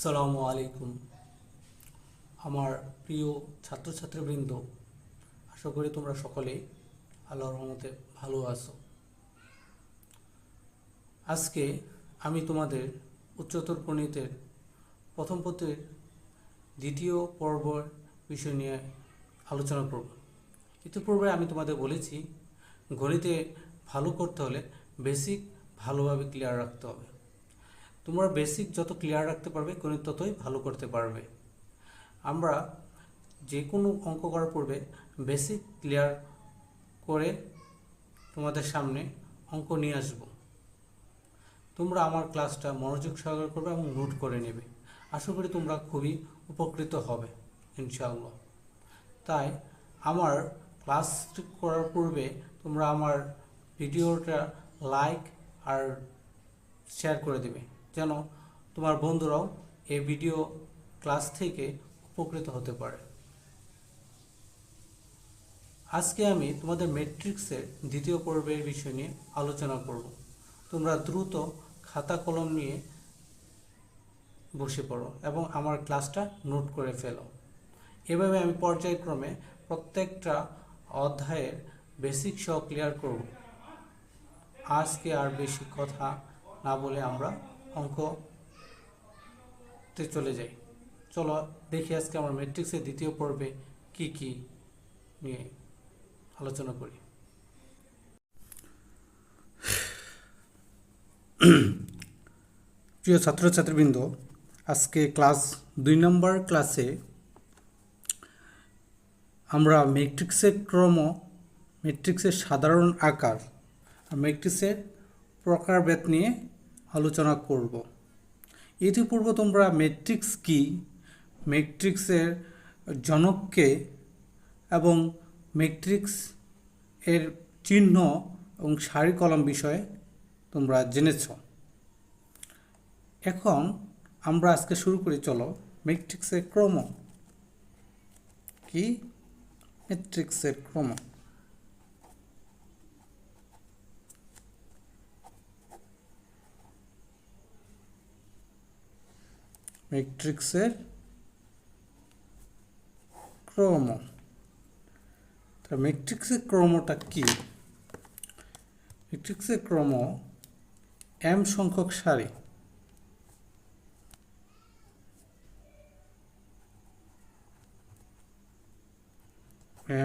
আসসালামু আলাইকুম। আমার প্রিয় ছাত্রছাত্রীবৃন্দ, আশা করি তোমরা সকলেই আল্লাহর রহমতে ভালো আছো। আজকে আমি তোমাদের উচ্চতর গণিতের প্রথম পত্রের দ্বিতীয় পর্বের বিষয় নিয়ে আলোচনা করব। ইতিপূর্বে আমি তোমাদের বলেছি, গণিতে ভালো করতে হলে বেসিক ভালোভাবে ক্লিয়ার রাখতে হবে। তোমরা বেসিক যত ক্লিয়ার রাখতে পারবে, গণিত ততই ভালো করতে পারবে। আমরা যে কোনো অঙ্ক করার পূর্বে বেসিক ক্লিয়ার করে তোমাদের সামনে অঙ্ক নিয়ে আসব। তোমরা আমার ক্লাসটা মনোযোগ সহকারে করবে এবং নোট করে নেবে। আশা করি তোমরা খুবই উপকৃত হবে ইনশাআল্লাহ। তাই আমার ক্লাস করার পূর্বে তোমরা আমার ভিডিওটা লাইক আর শেয়ার করে দেবে, যেন তোমার বন্ধুরাও এই ভিডিও ক্লাস থেকে উপকৃত হতে পারে। আজকে আমি তোমাদের ম্যাট্রিক্সের দ্বিতীয় পর্বের বিষয় নিয়ে আলোচনা করব। তোমরা দ্রুত খাতা কলম নিয়ে বসে পড়ো এবং আমার ক্লাসটা নোট করে ফেলো। এভাবে আমি পর্যায়ক্রমে প্রত্যেকটা অধ্যায়ের বেসিক সহ ক্লিয়ার করব। আজকে আর বেশি কথা না বলে আমরা অঙ্কতে চলে যাই। চলো দেখি আজকে আমার ম্যাট্রিক্সের দ্বিতীয় পর্বে কি কি নিয়ে আলোচনা করি। প্রিয় ছাত্রছাত্রীবৃন্দ, আজকে ক্লাস 2 নম্বর ক্লাসে আমরা ম্যাট্রিক্সের ক্রম, ম্যাট্রিক্সের সাধারণ আকার আর ম্যাট্রিক্সের প্রকারভেদ নিয়ে আলোচনা করব। ইতিপূর্বে তোমরা ম্যাট্রিক্স কি, ম্যাট্রিক্সের জনককে এবং ম্যাট্রিক্স এর চিহ্ন এবং সারি কলম বিষয়ে তোমরা জেনেছ। এখন আমরা আজকে শুরু করি। চলো, ম্যাট্রিক্সের ক্রম কি? ম্যাট্রিক্সের ক্রম। ম্যাট্রিক্সের ক্রম। ম্যাট্রিক্সের ক্রমটা কি? ম্যাট্রিক্সের ক্রম m সংখ্যক সারি,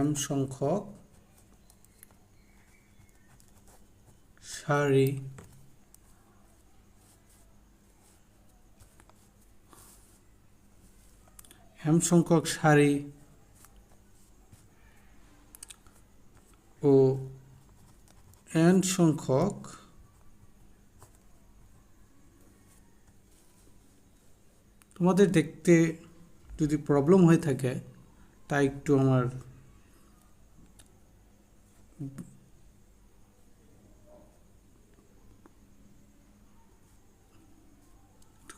m সংখ্যক সারি m সংখ্যক সারি ও n সংখ্যক তোমাদের দেখতে যদি প্রবলেম হয়ে থাকে তাই একটু আমার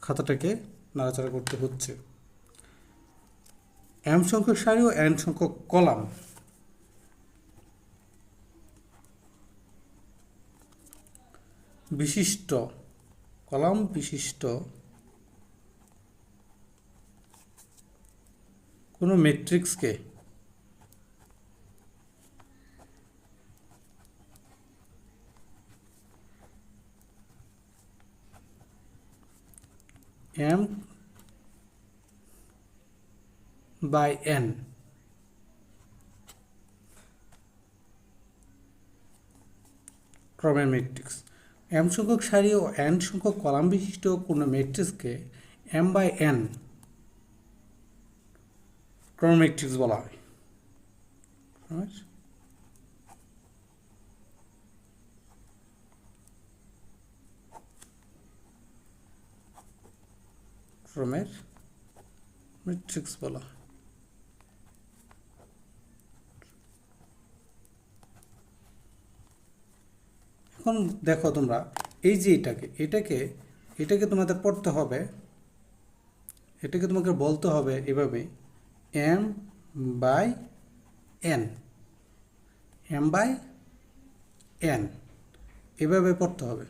খাতাটাকে নাড়াচাড়া করতে হচ্ছে। m সংখ্যক সারি ও n সংখ্যক কলাম বিশিষ্ট, কলাম বিশিষ্ট কোনো ম্যাট্রিক্সকে m by n ক্রমের ম্যাট্রিক্স। m সংখ্যক সারি ও n সংখ্যক কলাম বিশিষ্ট কোনো ম্যাট্রিক্সকে m by n ক্রমের ম্যাট্রিক্স বলা হয়। ক্রমের ম্যাট্রিক্স বলা হয়। এখন দেখো তোমরা, এই যে এটাকে তোমাদের পড়তে হবে, এটাকে তোমাকে বলতে হবে এভাবে m by n, m by n এভাবে পড়তে হবে।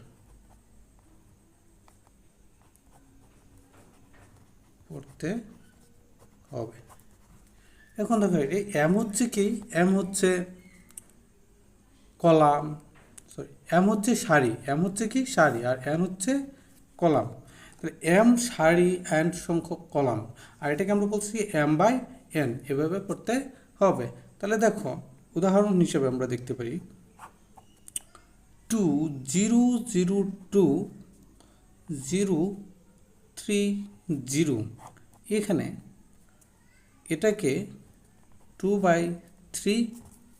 করতে হবে। এখন দেখো এই এম হচ্ছে কি, এম হচ্ছে কলাম, সরি এম হচ্ছে সারি, এম হচ্ছে কি সারি, আর এন হচ্ছে কলাম। তাহলে এম সারি এন সংখ্যক কলাম, আর এটাকে আমরা বলছি এম বাই এন, এভাবে করতে হবে। তাহলে দেখো উদাহরণ হিসেবে আমরা দেখতে পারি 2 0 0 2 0 3 0, এখানে এটাকে 2/3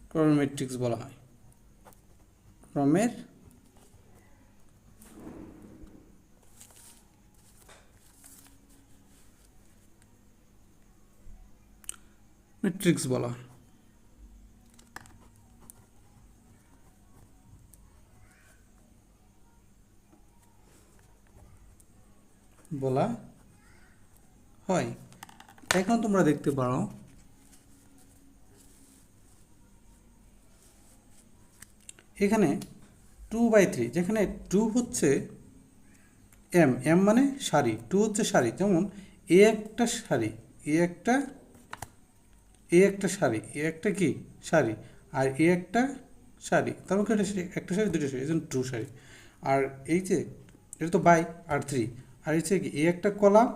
ক্রমের ম্যাট্রিক্স বলা হয়। ক্রমের ম্যাট্রিক্স বলা হয়। বলা হয়। এখন তোমরা দেখতে পারো এখানে 2/3, যেখানে 2 হচ্ছে এম, এম মানে সারি, 2 হচ্ছে সারি, যেমন এ একটা সারি, এ একটা, এ একটা সারি, এ একটা কি সারি, আর এ একটা সারি, তার মানে একটা সারি দুটো সারি, এই জন্য 2 সারি। আর এই যে এটা তো বাই আর 3, আর হচ্ছে কি এ একটা কলাম,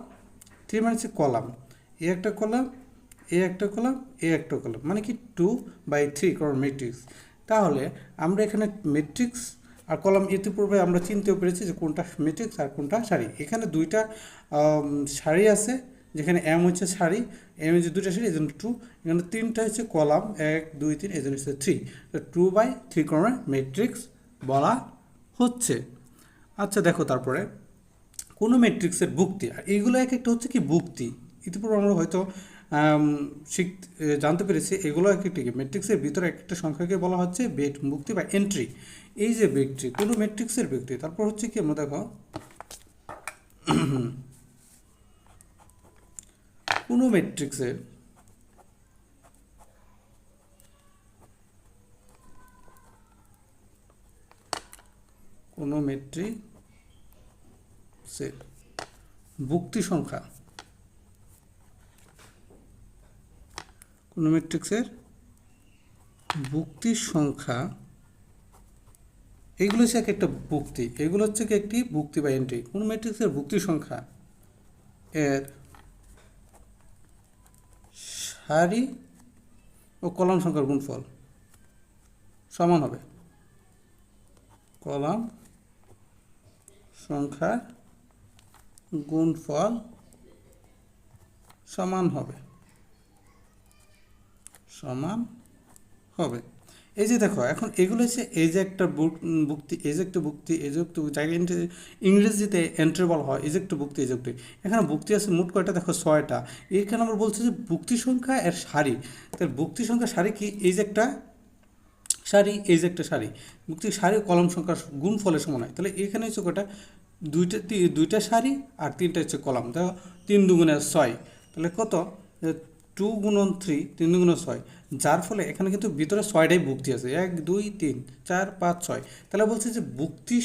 3 মানে হচ্ছে কলাম, এ একটা কলাম, এ একটা কলাম, এ একটা কলাম, মানে কি 2/3 কারণ ম্যাট্রিক্স। তাহলে আমরা এখানে ম্যাট্রিক্স আর কলাম ইতিপূর্বে আমরা চিনতেও পেরেছি যে কোনটা ম্যাট্রিক্স আর কোনটা সারি। এখানে দুইটা সারি আছে, যেখানে এম হচ্ছে সারি, এম হচ্ছে দুইটা সারি, এই জন্য 2, এখানে 3টা হচ্ছে কলাম, 1 2 3, এই জন্য হচ্ছে 3, তো 2/3 ক্রমের ম্যাট্রিক্স বলা হচ্ছে। আচ্ছা দেখো তারপরে কোনো ম্যাট্রিক্সের বুক্তি, আর এইগুলো এক একটা হচ্ছে কি বুক্তি, ইতিপূর্বে আমরা হয়তো জানতে পেরেছি এগুলো এক একটি ম্যাট্রিক্সের ভিতরে একটা সংখ্যাকে বলা হচ্ছে বুক্তি বা এন্ট্রি। এই যে ব্যক্তি কোনো ম্যাট্রিক্সের ব্যক্তি, তারপর হচ্ছে কি আমরা দেখো কোনো ম্যাট্রিক্সের কোনো ম্যাট্রিক্সের বুক্তি সংখ্যা, কোনো ম্যাট্রিক্সের বুক্তির সংখ্যা, এইগুলো হচ্ছে এক একটা বুক্তি, এগুলো হচ্ছে কি একটি বুক্তি বা এন্ট্রি। কোনো ম্যাট্রিক্সের বুক্তির সংখ্যা এর সারি ও কলাম সংখ্যার গুণফল সমান হবে, কলাম সংখ্যার গুণফল সমান হবে, সমান হবে। এই যে দেখো এখন এগুলো হচ্ছে এই যে একটা বুক্তি, এই যে একটা বুক্তি, এই যে একটা যাকে ইংরেজিতে এন্ট্রি বলা হয়, এই যে একটা বুক্তি, এই যে একটা, এখানে বুক্তি আছে মোট কয়টা দেখো 6টা। এখানে আমরা বলছি যে বুক্তি সংখ্যা এর সারি, তাহলে বুক্তি সংখ্যা সারি কি এই যে একটা সারি, এই যে একটা সারি, বুক্তি সারি কলম সংখ্যার গুণফলের সমান হয়। তাহলে এখানে হচ্ছে কয়টা, দুইটা সারি আর 3টা হচ্ছে কলাম, দেখো 3 2 6, তাহলে কত 2 গুণন 3, 3 2 6, যার ফলে এখানে কিন্তু ভিতরে 6টাই বুক্তি আছে, 1 2 3 4 5 6। তাহলে বলছে যে বুক্তির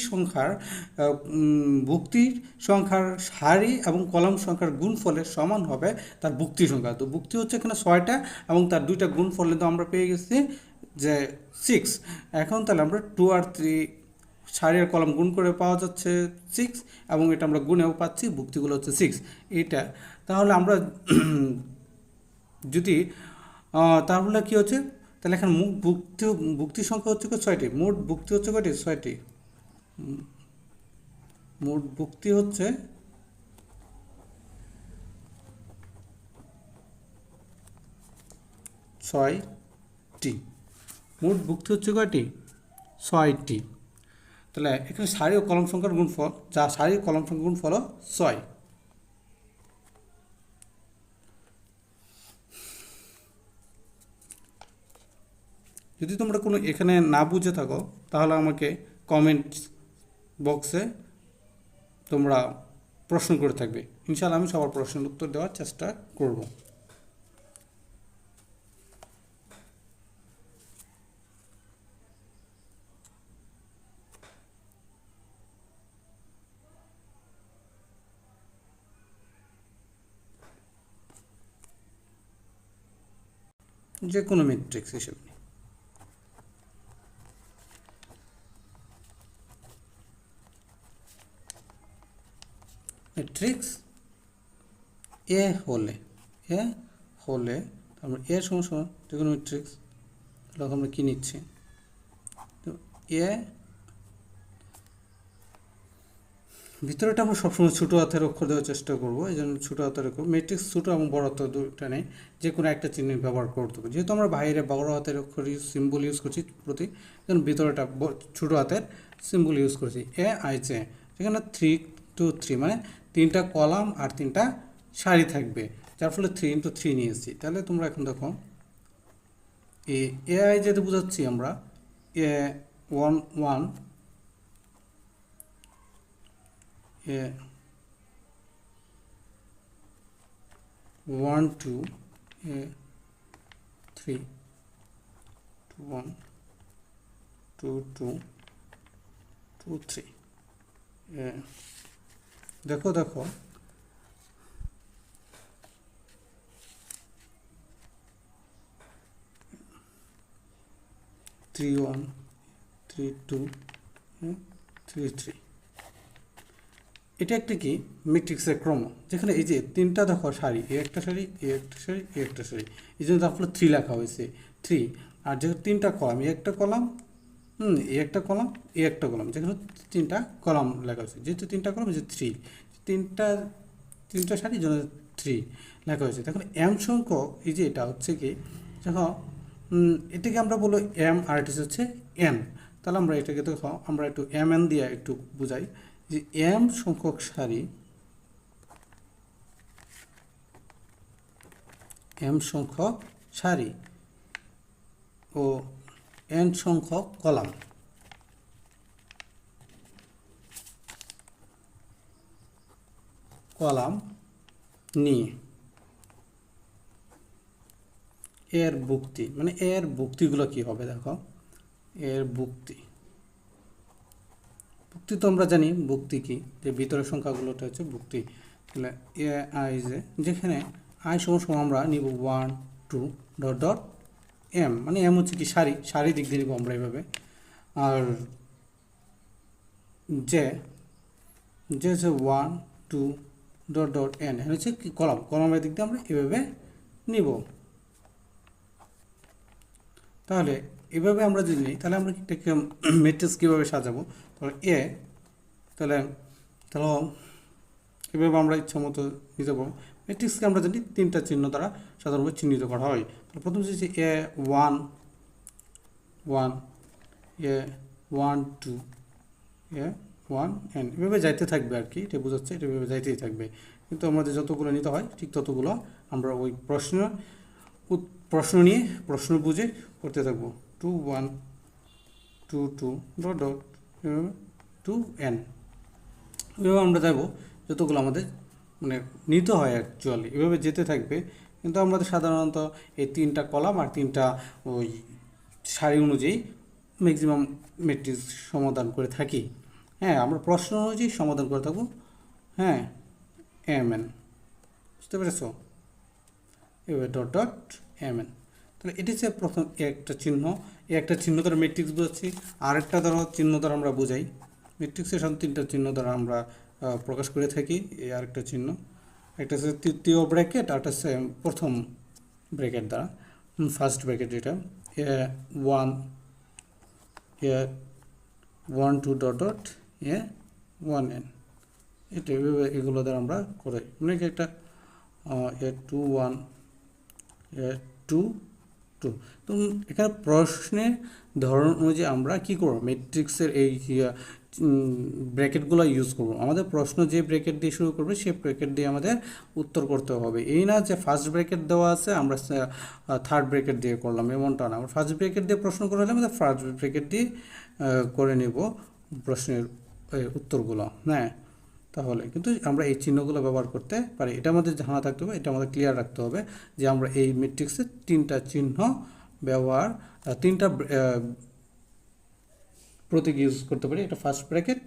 সংখ্যার সারি এবং কলাম সংখ্যার গুণফলের সমান হবে তার বুক্তি সংখ্যা। তো বুক্তি হচ্ছে এখানে 6টা এবং তার 2টা গুণফলে তো আমরা পেয়ে গেছি যে 6। এখন তাহলে আমরা 2 আর 3 সারি আর কলাম গুণ করে পাওয়া যাচ্ছে 6, এবং এটা আমরা গুণেও পাচ্ছি, বুক্তিগুলো হচ্ছে 6 এটা। তাহলে আমরা যদি তাহলে কি হচ্ছে, তাহলে এখানে বুক্তির সংখ্যা হচ্ছে 6টি, মোট বুক্তি হচ্ছে কয়টি 6টি, মোট বুক্তি হচ্ছে 6টি, মোট বুক্তি হচ্ছে কয়টি 6টি। তাহলে এখানে সারি ও কলম সংখ্যার গুণফল, যা সারি ও কলম সংখ্যার গুণফল 6। যদি তোমরা কোনো এখানে না বুঝে থাকো তাহলে আমাকে কমেন্ট বক্সে তোমরা প্রশ্ন করে থাকবে, ইনশাআল্লাহ আমি সবার প্রশ্নের উত্তর দেওয়ার চেষ্টা করব। যে কোনো ম্যাট্রিক্স হিসেবে নিই। ম্যাট্রিক্স এ হলে তারপর এ সমান সমান যে কোনো ম্যাট্রিক্স, তাহলে আমরা কী নিচ্ছি, তো এ ভিতরেটা আমরা সবসময় ছোটো হাতের অক্ষর দেওয়ার চেষ্টা করবো, এই জন্য ছোটো হাতের অক্ষর। ম্যাট্রিক্স ছোটো এবং বড় হাতের দুটা নেই, যে কোনো একটা চিহ্ন ব্যবহার করতে হবে। যেহেতু আমরা বাইরে বড় হাতের অক্ষর সিম্বল ইউজ করছি প্রতি, যেমন ভিতরেটা ছোটো হাতের সিম্বল ইউজ করছি এ আই জে, যেখানে 3 to 3 মানে 3টা কলাম আর 3টা সারি থাকবে, যার ফলে 3 into 3 নিয়েছি। তাহলে তোমরা এখন দেখো এ আই যেতে বোঝাচ্ছি আমরা এ 1 1 এ 1 2 এ 3 1 2 2 2 3 দেখো 3 1 3 2 3 3। এটা একটা কি ম্যাট্রিক্সের ক্রম, যেখানে এই যে 3টা দেখো সারি, এ একটা সারি, এ একটা সারি, এ একটা সারি, এই জন্য তার ফলে 3 লেখা হয়েছে 3। আর যেহেতু 3টা কলাম, এ একটা কলাম, এ একটা কলাম, এ একটা কলাম, যেখানে 3টা কলাম লেখা হয়েছে, যেহেতু 3টা কলাম, যে 3, 3টা সারি জন্য 3 লেখা হয়েছে। তখন এম সংখ্যক এই যে এটা হচ্ছে কি, যখন এটাকে আমরা বলবো এম আর এটা হচ্ছে এন, তাহলে আমরা এটাকে দেখো আমরা একটু এম এন দিয়ে একটু বুঝাই যে এম সংখ্যক সারি, এম সংখ্যক সারি ও এন সংখ্যক কলাম নিয়ে এর যুক্তি, মানে এর যুক্তিগুলো কি হবে দেখো, এর যুক্তি তো আমরা জানি যুক্তি কি, যে ভিতরের সংখ্যাগুলোটা হচ্ছে যুক্তি। তাহলে এ আই যে, যেখানে আই সমান আমরা নিব 1 2 ডট ডট এম, মানে এম হচ্ছে কি সারি দিক দিয়ে নিব আমরা এভাবে। আর যে হচ্ছে 1 2 ডট ডট এন হচ্ছে কি কলামের দিক দিয়ে আমরা এভাবে নিব। তাহলে এভাবে আমরা যদি নিই, তাহলে আমরা এটাকে ম্যাট্রিক্স কীভাবে সাজাবো, তাহলে এভাবে আমরা ইচ্ছা মতো নিতে পারবো। ম্যাট্রিক্সকে আমরা জানি 3টা চিহ্ন দ্বারা সাধারণভাবে চিহ্নিত করা হয়। তাহলে প্রথম হচ্ছে এ 1 1, এ 1 2, এ 1 এন, এভাবে যাইতে থাকবে আর কি, এটা বোঝাচ্ছে, এটা এভাবে যাইতেই থাকবে। কিন্তু আমাদের যতগুলো নিতে হয় ঠিক ততগুলো আমরা ওই প্রশ্ন নিয়ে প্রশ্ন বুঝে করতে থাকবো। 2 1 2 2 ডট ডট 2 এন, এভাবে আমরা যাবো যতগুলো আমাদের মানে নিতে হয় অ্যাকচুয়ালি, এভাবে যেতে থাকবে। কিন্তু আমাদের সাধারণত এই 3টা কলাম আর 3টা ওই সারি অনুযায়ী ম্যাক্সিমাম ম্যাট্রিক্স সমাধান করে থাকি। হ্যাঁ, আমরা প্রশ্ন অনুযায়ী সমাধান করে থাকবো। হ্যাঁ, এম এন, বুঝতে পেরেছ, এভাবে ডট ডট এম এন। তাহলে এটি হচ্ছে প্রথম একটা চিহ্ন দ্বারা ম্যাট্রিক্স বোঝাচ্ছি। আরেকটা দ্বারা চিহ্ন দ্বারা আমরা বোঝাই, ম্যাট্রিক্সের সাথে 3টা চিহ্ন দ্বারা আমরা প্রকাশ করে থাকি। এই আরেকটা চিহ্ন, একটা হচ্ছে তৃতীয় ব্র্যাকেট, আর একটা হচ্ছে প্রথম ব্র্যাকেট দ্বারা, ফার্স্ট ব্র্যাকেট যেটা 1 1 2 ডট ডট 1 এন, এটা এগুলো দ্বারা আমরা করাই। মানে একটা 2 1 2 2। তো এখানে প্রশ্নের ধরন অনুযায়ী আমরা কী করবো, ম্যাট্রিক্সের এই ব্র্যাকেটগুলো ইউজ করব। আমাদের প্রশ্ন যে ব্র্যাকেট দিয়ে শুরু করবে সেই ব্র্যাকেট দিয়ে আমাদের উত্তর করতে হবে। এই না যে ফার্স্ট ব্র্যাকেট দেওয়া আছে আমরা থার্ড ব্র্যাকেট দিয়ে করলাম, এমনটা না। আমরা ফার্স্ট ব্র্যাকেট দিয়ে প্রশ্ন করে হলে আমাদের ফার্স্ট ব্র্যাকেট দিয়ে করে নেব প্রশ্নের উত্তরগুলো। হ্যাঁ, তাহলে কিন্তু আমরা এই চিহ্নগুলো ব্যবহার করতে পারি। এটা আমাদের জানা থাকতে হবে, এটা আমাদের ক্লিয়ার রাখতে হবে যে আমরা এই ম্যাট্রিক্সের 3টা চিহ্ন ব্যবহার, 3টা প্রতীক ইউজ করতে পারি। এটা ফার্স্ট ব্র্যাকেট,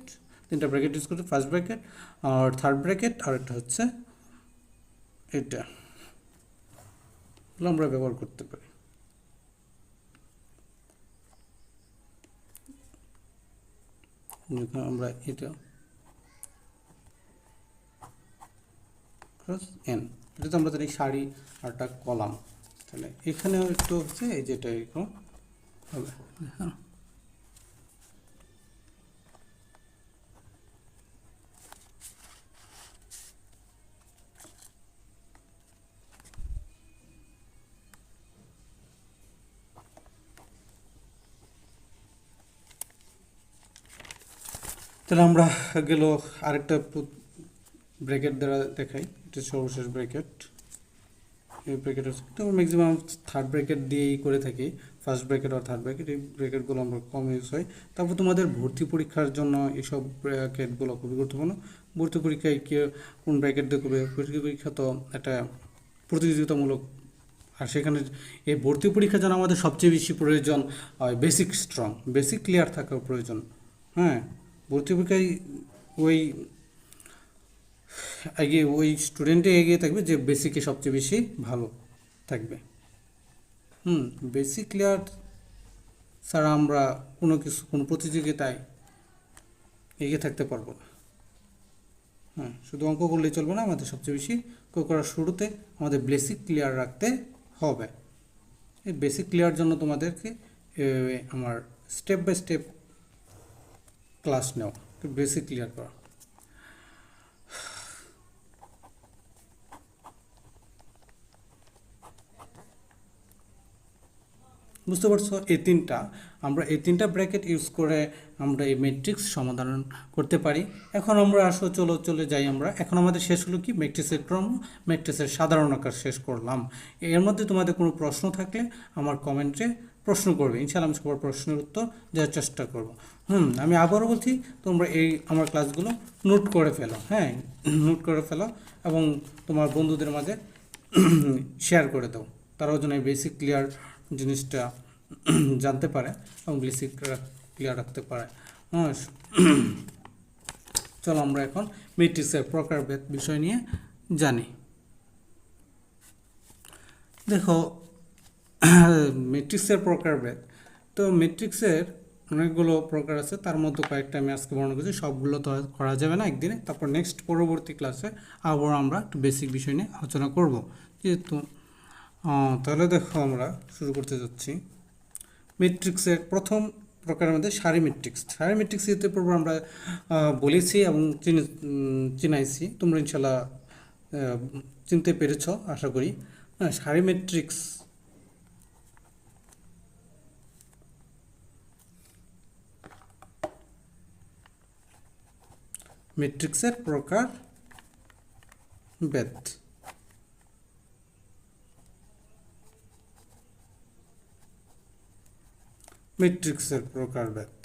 3টা ব্র্যাকেট ইউজ করতে, ফার্স্ট ব্র্যাকেট আর থার্ড ব্র্যাকেট, আর একটা হচ্ছে এটা, আমরা ব্যবহার করতে পারি। যখন আমরা এটা ক্রস এন, এটা তো আমরা জানি সারি আর একটা কলাম, তাহলে এখানেও একটু হচ্ছে এই যেটা এরকম হবে। হ্যাঁ, তাহলে আমরা গেল আরেকটা ব্র্যাকেট দ্বারা দেখাই, এটা সর্বশেষ ব্র্যাকেট। এই ব্র্যাকেট তো ম্যাক্সিমাম থার্ড ব্র্যাকেট দিয়েই করে থাকি, ফার্স্ট ব্র্যাকেট আর থার্ড ব্র্যাকেট, এই ব্র্যাকেটগুলো আমরা কম ইউজ হয়। তারপর তোমাদের ভর্তি পরীক্ষার জন্য এইসব ব্র্যাকেটগুলো খুবই গুরুত্বপূর্ণ। ভর্তি পরীক্ষায় কে কোন ব্র্যাকেট দিয়ে করবে, ভর্তি পরীক্ষা তো একটা প্রতিযোগিতামূলক, আর সেখানে এই ভর্তি পরীক্ষার জন্য আমাদের সবচেয়ে বেশি প্রয়োজন বেসিক স্ট্রং, বেসিক ক্লিয়ার থাকা প্রয়োজন। হ্যাঁ, ভর্তি পরীক্ষায় ওই এগিয়ে ওই স্টুডেন্টে এগিয়ে থাকবে যে বেসিকে সবচেয়ে বেশি ভালো থাকবে। বেসিক ক্লিয়ার ছাড়া আমরা কোনো প্রতিযোগিতায় এগিয়ে থাকতে পারবো না। হ্যাঁ, শুধু অঙ্ক করলেই চলবে না, আমাদের সবচেয়ে বেশি অঙ্ক করার শুরুতে আমাদের বেসিক ক্লিয়ার রাখতে হবে। এই বেসিক ক্লিয়ার জন্য তোমাদেরকে আমার স্টেপ বাই স্টেপ ক্লাস নেওয়া, বেসিক ক্লিয়ার করা। বুঝতে পারছো? এই তিনটা ব্র্যাকেট ইউজ করে আমরা এই ম্যাট্রিক্স সমাধান করতে পারি। এখন আমরা চলে যাই আমরা। এখন আমাদের শেষ হলো কি, ম্যাট্রিক্সের ক্রম, ম্যাট্রিক্সের সাধারণ আকার শেষ করলাম। এর মধ্যে তোমাদের কোনো প্রশ্ন থাকলে আমার কমেন্টে প্রশ্ন করবে, ইনশাআল্লাহ আমি সবার প্রশ্নের উত্তর দেওয়ার চেষ্টা করব। আমি আবারও বলছি, তোমরা এই আমার ক্লাসগুলো নোট করে ফেলো। হ্যাঁ, নোট করে ফেলো এবং তোমার বন্ধুদের মাঝে শেয়ার করে দাও, তারাও যেন এই বেসিক ক্লিয়ার জিনিসটা জানতে পারে এবং বেসিক ক্লিয়ার রাখতে পারে। হ্যাঁ, চলো আমরা এখন ম্যাট্রিক্সের প্রকারভেদ বিষয় নিয়ে জানি। দেখো, ম্যাট্রিক্সের প্রকারভেদ, তো ম্যাট্রিক্সের অনেকগুলো প্রকার আছে, তার মধ্যে কয়েকটা আমি আজকে বর্ণনা করছি। সবগুলো তো করা যাবে না একদিনে, তারপর নেক্সট পরবর্তী ক্লাসে আবার আমরা একটু বেসিক বিষয় নিয়ে আলোচনা করব। যেহেতু তাহলে দেখো, আমরা শুরু করতে যাচ্ছি। ম্যাট্রিক্সের প্রথম প্রকারের মধ্যে সারি ম্যাট্রিক্স। সারি ম্যাট্রিক্স এতে পূর্বে আমরা বলেছি এবং চিনাইছি, তোমরা ইনশাল্লাহ চিনতে পেরেছ আশা করি। সারি ম্যাট্রিক্স ম্যাট্রিক্সের প্রকার ভেদ। ম্যাট্রিক্সের প্রকারভেদ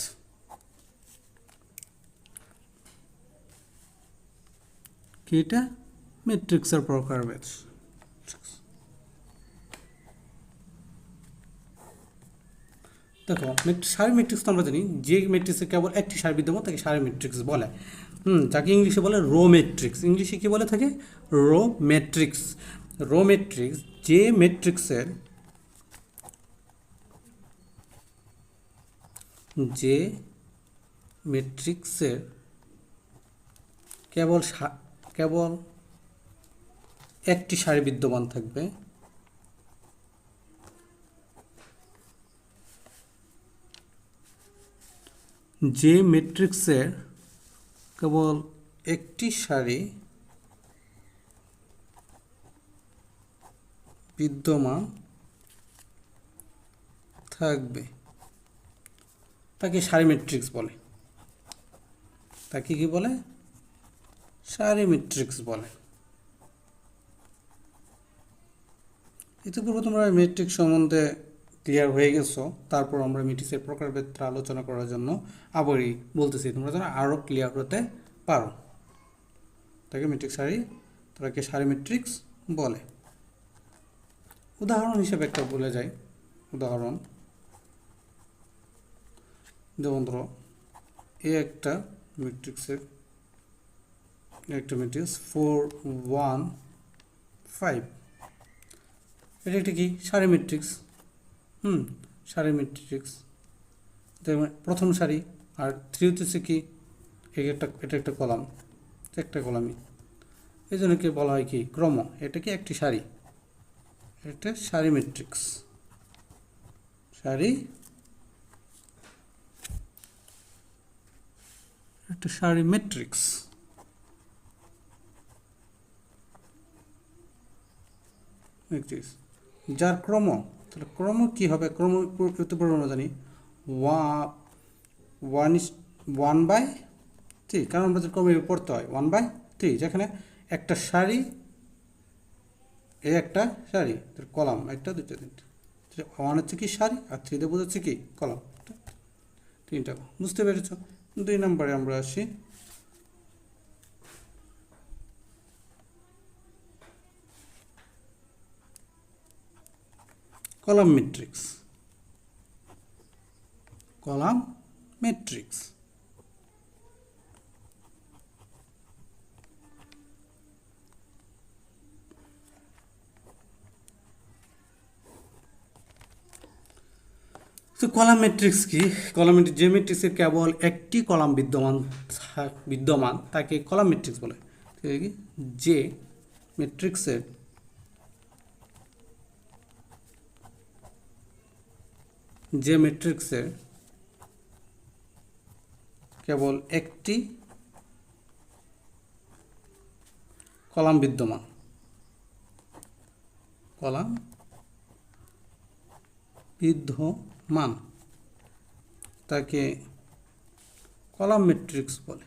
কি? এটা ম্যাট্রিক্সের প্রকারভেদ। দেখো, সারি ম্যাট্রিক্স তো আমরা জানি, যে ম্যাট্রিক্সে কেবল একটি সারি বিদ্যমান তাকে সারি ম্যাট্রিক্স বলে। যাকে ইংলিশে বলে রো ম্যাট্রিক্স। ইংলিশে কি বলে থাকে? Row matrix. রো ম্যাট্রিক্স যে ম্যাট্রিক্সের কেবল একটি সারি বিদ্যমান থাকবে, যে ম্যাট্রিক্সের কেবল একটি সারি বিদ্যমান থাকবে তাকে সারি ম্যাট্রিক্স বলে। তাকে কি বলে? সারি ম্যাট্রিক্স বলে। ইতিপূর্বে তোমরা ম্যাট্রিক্স সম্বন্ধে ক্লিয়ার হয়ে গেছো, তারপর আমরা ম্যাট্রিক্সের প্রকারভেদটা আলোচনা করার জন্য আবারই বলতেছি, তোমরা যেন আরও ক্লিয়ার হতে পারো। তাকে ম্যাট্রিক্স সারি, তাকে সারি ম্যাট্রিক্স বলে। উদাহরণ হিসেবে একটা বলে যাই, উদাহরণ যেমন ধরো একটা ম্যাট্রিক্স 4 1 5, এটা একটা কি? সারি ম্যাট্রিক্স। সারি ম্যাট্রিক্স, প্রথম সারি, আর 3 হচ্ছে কি? এটা একটা কলাম, একটা কলামই, এই জন্য কি বলা হয় কি ক্রম। এটা কি একটি সারি, এটা সারি ম্যাট্রিক্স, সারি, একটা সারি ম্যাট্রিক্স। যার ক্রম, তাহলে ক্রম কি হবে? ক্রম প্রতিপূর্ণ আমরা জানি 1/3, কারণ আমাদের ক্রমের পড়তে হয় 1/3, যেখানে একটা সারি, একটা সারি, কলাম একটা, দুইটা, তিনটা। 1 হচ্ছে কি সারি, আর 3 দিয়ে বোঝাচ্ছে কি কলাম, তিনটা। বুঝতে পেরেছ? 2 নম্বরে আমরা আসি। Column matrix, column matrix. তো কলাম ম্যাট্রিক্স কি? কলাম যে ম্যাট্রিক্সের কেবল একটি কলাম বিদ্যমান তাকে কলাম ম্যাট্রিক্স বলে। যে ম্যাট্রিক্সের কেবল একটি কলাম বিদ্যমান, তাকে কলাম ম্যাট্রিক্স বলে।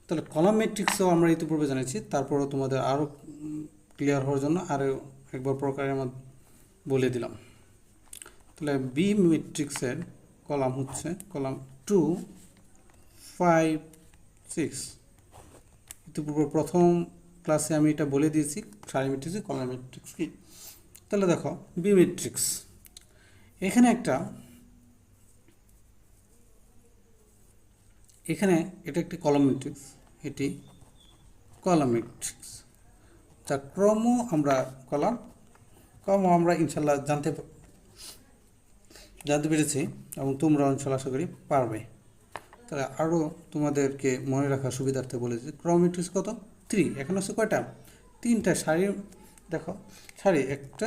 তাহলে কলাম ম্যাট্রিক্সও আমরা ইতিপূর্বে জানিয়েছি, তারপরও তোমাদের আরও ক্লিয়ার হওয়ার জন্য আরও একবার প্রকারে আমরা বলে দিলাম। তাহলে বি ম্যাট্রিক্সের কলাম হচ্ছে কলাম 2, 5, 6। ইতিপূর্বে প্রথম ক্লাসে আমি এটা বলে দিয়েছি সারি ম্যাট্রিক্স, কলাম ম্যাট্রিক্স কি। তাহলে দেখো বি ম্যাট্রিক্স, এখানে এটা একটি কলাম ম্যাট্রিক্স, এটি কলাম ম্যাট্রিক্স। যার ক্রম আমরা ইনশাল্লাহ জানতে পেরেছি, এবং তোমরা ইনশাল্লাহ আশা করি পারবে। তাহলে আরও তোমাদেরকে মনে রাখার সুবিধার্থে বলেছি, ক্রম ম্যাট্রিক্স কত? 3। এখানে হচ্ছে কয়টা? 3টা সারি। দেখো সারি, একটা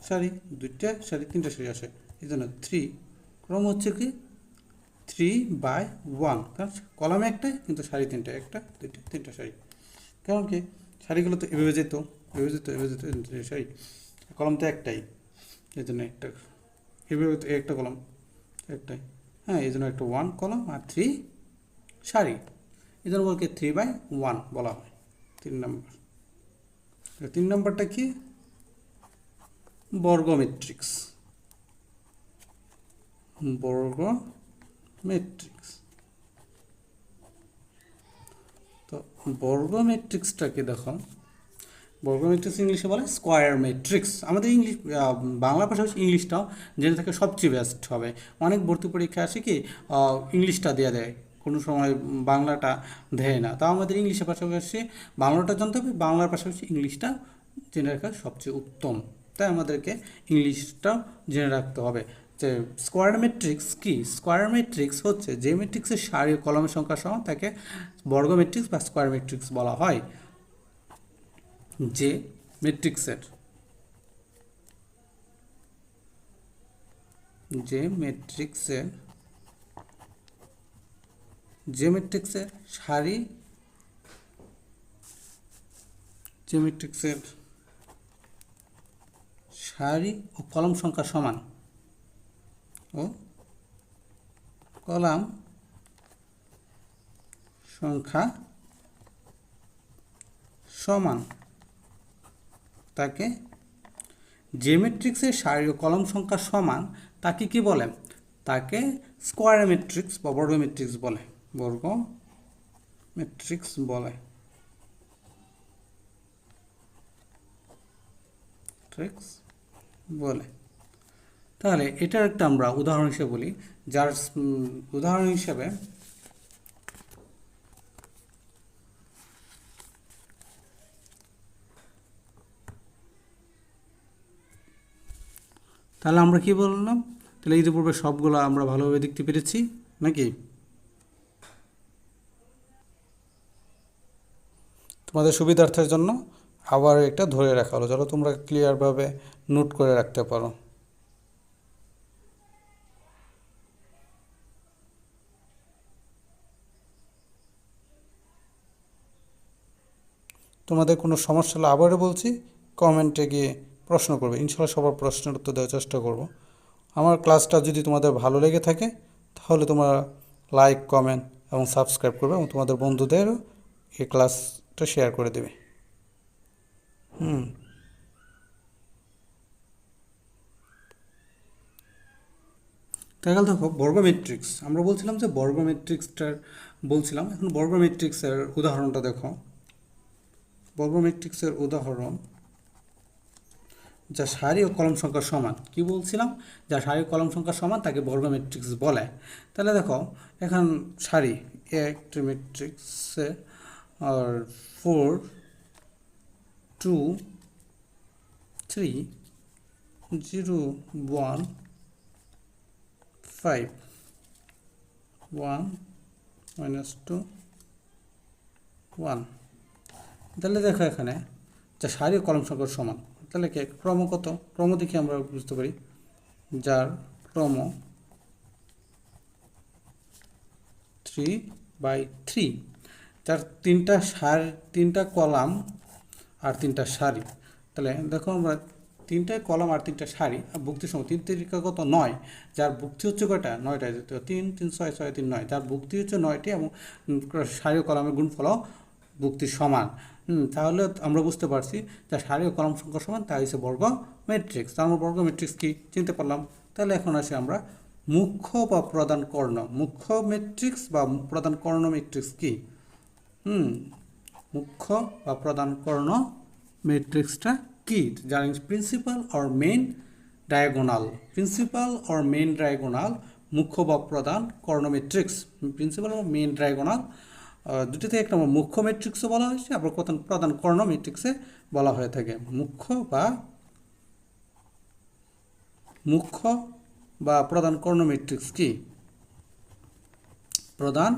সারি, 2টা সারি, 3টা সারি আসে, এই জন্য 3। ক্রম হচ্ছে কি 3/1, কারণ কলামে একটাই কিন্তু সারি 3টা, একটা, 2টা, 3টা সারি। কারণ কি সারিগুলো তো এভাবে যেত, সারি, কলম তো একটাই, এই জন্য একটা, এভাবে তো একটা কলম একটাই, হ্যাঁ, এই জন্য একটা 1 কলম আর 3 সারি, এই জন্য বলকে 3/1 বলা হয়। 3 নম্বর। 3 নম্বরটা কি? বর্গ ম্যাট্রিক্স, তো বর্গ ম্যাট্রিক্সটাকে দেখো, বর্গ ম্যাট্রিক্স ইংলিশে বলে স্কোয়ার ম্যাট্রিক্স। আমাদের বাংলা পাশাপাশি ইংলিশটাও জেনে থাকে সবচেয়ে বেস্ট হবে। অনেক ভর্তি পরীক্ষা আসে কি ইংলিশটা দিয়ে দেয়, কোনো সময় বাংলাটা দেয় না। তাও আমাদের ইংলিশের পাশাপাশি বাংলাটা জানতে হবে, বাংলার পাশাপাশি ইংলিশটা জেনে রাখা সবচেয়ে উত্তম। তাই আমাদেরকে ইংলিশটাও জেনে রাখতে হবে। যে স্কোয়ার ম্যাট্রিক্স কি? স্কোয়ার ম্যাট্রিক্স হচ্ছে যে ম্যাট্রিক্সের সারি কলমের সংখ্যা সমান তাকে বর্গ ম্যাট্রিক্স বা স্কোয়ার ম্যাট্রিক্স বলা হয়। যে ম্যাট্রিক্সের সারি, সারি ও কলাম সংখ্যা সমান, তাকে যে ম্যাট্রিক্সের সারি ও কলাম সংখ্যা সমান তাকে কি বলে? তাকে স্কোয়ার ম্যাট্রিক্স বা বর্গ ম্যাট্রিক্স বলে। তাহলে এটার একটা আমরা উদাহরণ হিসেবে বলি, যার উদাহরণ হিসেবে তাহলে আমরা কি বললাম, তাহলে ইতিপূর্বে সবগুলো আমরা ভালোভাবে দেখতে পেরেছি নাকি? তোমাদের সুবিধার্থের জন্য আবার এটা ধরে রাখা হলো, যারা তোমরা ক্লিয়ারভাবে নোট করে রাখতে পারো। তোমাদের কোনো সমস্যা হলে আবারও বলছি, কমেন্টে গিয়ে প্রশ্ন করবে, ইনশাল্লাহ সবার প্রশ্নের উত্তর দেওয়ার চেষ্টা করব। আমার ক্লাসটা যদি তোমাদের ভালো লেগে থাকে তাহলে তোমরা লাইক, কমেন্ট এবং সাবস্ক্রাইব করবে এবং তোমাদের বন্ধুদেরও এই ক্লাসটা শেয়ার করে দেবে। তাহলে দেখো বর্গ ম্যাট্রিক্স, আমরা বলছিলাম যে বর্গ ম্যাট্রিক্সটার বলছিলাম, এখন বর্গ ম্যাট্রিক্সের উদাহরণটা দেখো। বর্গ ম্যাট্রিক্সের উদাহরণ, যা সারি ও কলম সংখ্যা সমান, কি বলছিলাম, যা সারি ও কলম সংখ্যা সমান তাকে বর্গ ম্যাট্রিক্স বলে। তাহলে দেখো এখন সারি একটি ম্যাট্রিক্সে আর 4 2 3 0 1 5 1 -2 1। তাহলে দেখো এখানে যা সারি ও কলম সংখ্যার সমান, তাহলে কি ক্রম কত, ক্রম দেখে আমরা বুঝতে পারি, যার ক্রম 3/3, যার তিনটা কলাম আর তিনটা সারি। তাহলে দেখো আমরা তিনটা কলাম আর তিনটা সারি, আর ভুক্তির সময় 3 তিরিকা কত 9, যার ভুক্তি হচ্ছে কয়টা 9টা, 3 3 6 6 3 9, যার ভুক্তি হচ্ছে 9টি এবং সারি ও কলামের গুণফল ভুক্তির সমান। তাহলে আমরা বুঝতে পারছি যা সারি ও কলাম সংখ্যা সমান তা হচ্ছে বর্গ ম্যাট্রিক্স। তা আমরা বর্গ ম্যাট্রিক্স কি চিনতে পারলাম। তাহলে এখন আসি আমরা মুখ্য বা প্রধান কর্ণ, মুখ্য ম্যাট্রিক্স বা প্রধান কর্ণ ম্যাট্রিক্স কি। মুখ্য বা প্রধান কর্ণ ম্যাট্রিক্সটা কি, যার principal or main diagonal, principal or main diagonal, মুখ্য বা প্রধান কর্ণ ম্যাট্রিক্স, প্রিন্সিপাল ও মেইন ডায়াগোনাল দুটি থেকে একটা মুখ্য ম্যাট্রিক্সও বলা হয়েছে, আবার প্রধান কর্ণ ম্যাট্রিক্সে বলা হয়ে থাকে। মুখ্য বা প্রধান কর্ণ ম্যাট্রিক্স কি, প্রধান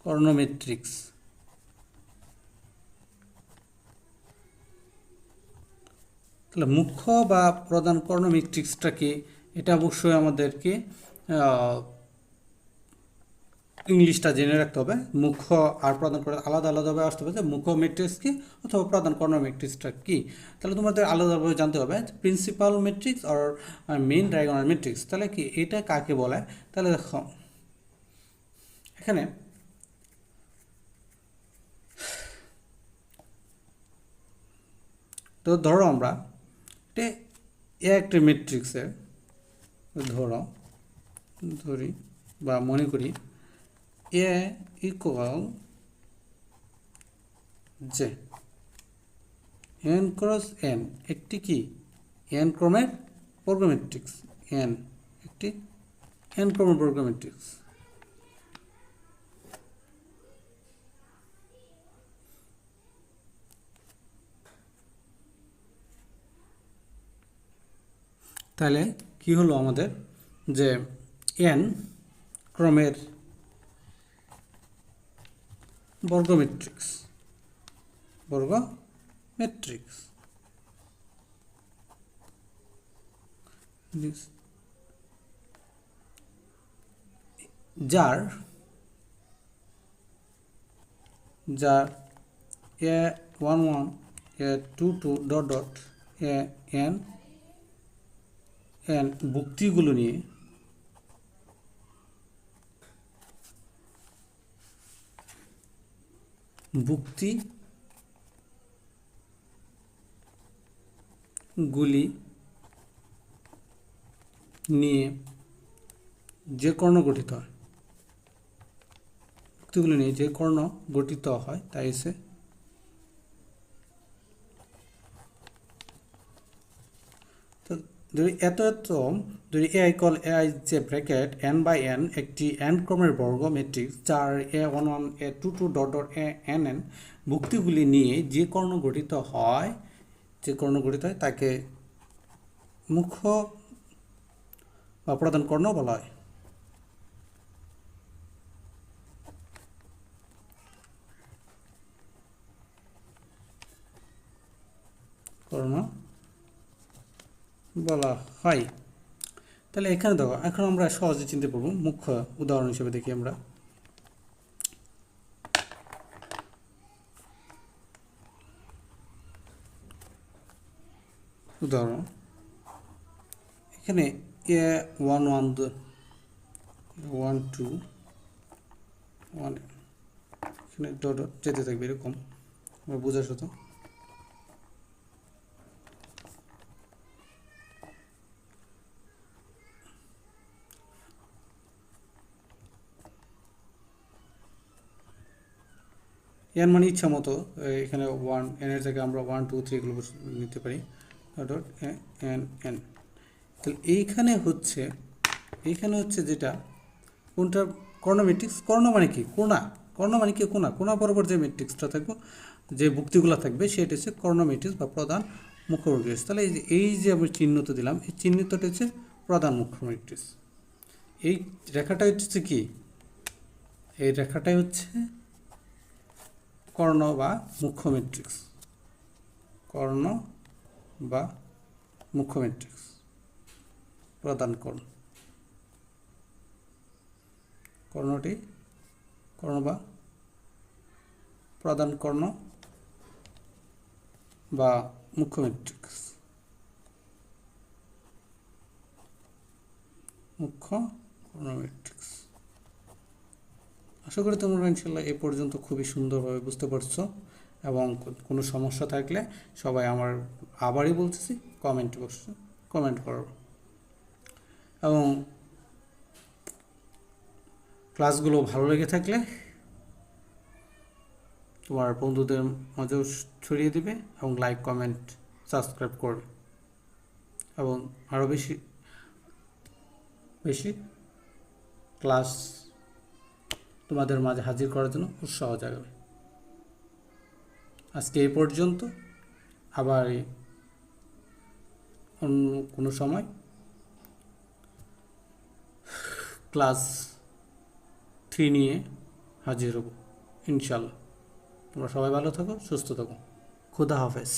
কর্ণ ম্যাট্রিক্স। তাহলে মুখ্য বা প্রধান কর্ণ ম্যাট্রিক্সটা কি, এটা অবশ্যই আমাদেরকে ইংলিশটা জেনে রাখতে হবে। মুখ্য আর প্রধান কর্ণ আলাদা আলাদাভাবে আসতে হবে, যে মুখ্য ম্যাট্রিক্স কি অথবা প্রধান কর্ণ ম্যাট্রিক্সটা কি। তাহলে তোমাদের আলাদাভাবে জানতে হবে প্রিন্সিপাল ম্যাট্রিক্স আর মেইন ডায়াগোনাল ম্যাট্রিক্স। তাহলে কি এটা কাকে বলে, তাহলে দেখো এখানে তো ধরো আমরা একটি ম্যাট্রিক্সের ধরি বা মনে করি এ ইকুয়াল যে এন ক্রস এন একটি কি এন ক্রমের বর্গ ম্যাট্রিক্স, এন একটি এন ক্রমের বর্গ ম্যাট্রিক্স। তাহলে কি হলো আমাদের, যে এন ক্রমের বর্গ ম্যাট্রিক্স, যার a 1 1 a 2 2 dot dot a n n ভুক্তিগুলো নিয়ে যে কর্ণ গঠিত হয়, ভুক্তিগুলো নিয়ে যে কর্ণ গঠিত হয় তাই হচ্ছে যদি যদি এ ইকুয়াল এ আই যে ব্র্যাকেট এন বাই এন একটি এন ক্রমের বর্গ ম্যাট্রিক্স, যার a 1 1 a 2 2 dot dot a n n ভুক্তিগুলি নিয়ে যে কর্ণ গঠিত হয় তাকে মুখ্য বা প্রধান কর্ণ বলা হয়। কর্ণ বলা হয়। তাহলে এখানে দেখো, এখন আমরা সহজে চিনতে পারবো। মুখ্য উদাহরণ হিসেবে দেখি আমরা, উদাহরণ এখানে এ 1 1 1 এখানে ডট ডট যেতে থাকবে, এরকম আমরা বোঝার সাথে। এন মানে ইচ্ছা মতো, এখানে এনের থেকে আমরা 1 2 3 এগুলো নিতে পারি, ডট এন এন। তাহলে এইখানে হচ্ছে যেটা, কোনটা কর্ণ ম্যাট্রিক্স। কর্ণ মানে কি? কোণা। কর্ণ মানে কি? কোণা। কোণা বরাবর যে ম্যাট্রিক্সটা থাকবে, যে ভুক্তিগুলো থাকবে, সেটা হচ্ছে কর্ণ ম্যাট্রিক্স বা প্রধান মুখ্য ম্যাট্রিক্স। তাহলে এই যে আমি চিহ্নটা দিলাম, এই চিহ্নটা হচ্ছে প্রধান মুখ্য ম্যাট্রিক্স। এই রেখাটা হচ্ছে কি? এই রেখাটাই হচ্ছে কর্ণ বা মুখ্য ম্যাট্রিক্স। কর্ণ বা মুখ্য ম্যাট্রিক্স, প্রধান কর্ণ। কর্ণটি কর্ণ বা প্রধান কর্ণ বা মুখ্য ম্যাট্রিক্স, মুখ্য কর্ণ ম্যাট্রিক্স। আশা করি তোমরা ইনশাল্লাহ এ পর্যন্ত খুবই সুন্দরভাবে বুঝতে পারছো, এবং কোনো সমস্যা থাকলে সবাই আমার, আবারই বলতেছি, কমেন্ট বক্সে কমেন্ট করো। এবং ক্লাসগুলো ভালো লেগে থাকলে তোমার বন্ধুদের মাঝেও ছড়িয়ে দিবে, এবং লাইক কমেন্ট সাবস্ক্রাইব করবে, এবং আরও বেশি বেশি ক্লাস তোমাদের মাঝে হাজির করার জন্য উৎসাহ জাগাবে। আজকে এই পর্যন্ত, আবার অন্য কোনো সময় ক্লাস 3 নিয়ে হাজির হব ইনশাল্লাহ। তোমরা সবাই ভালো থাকো, সুস্থ থাকো। খুদা হাফেজ।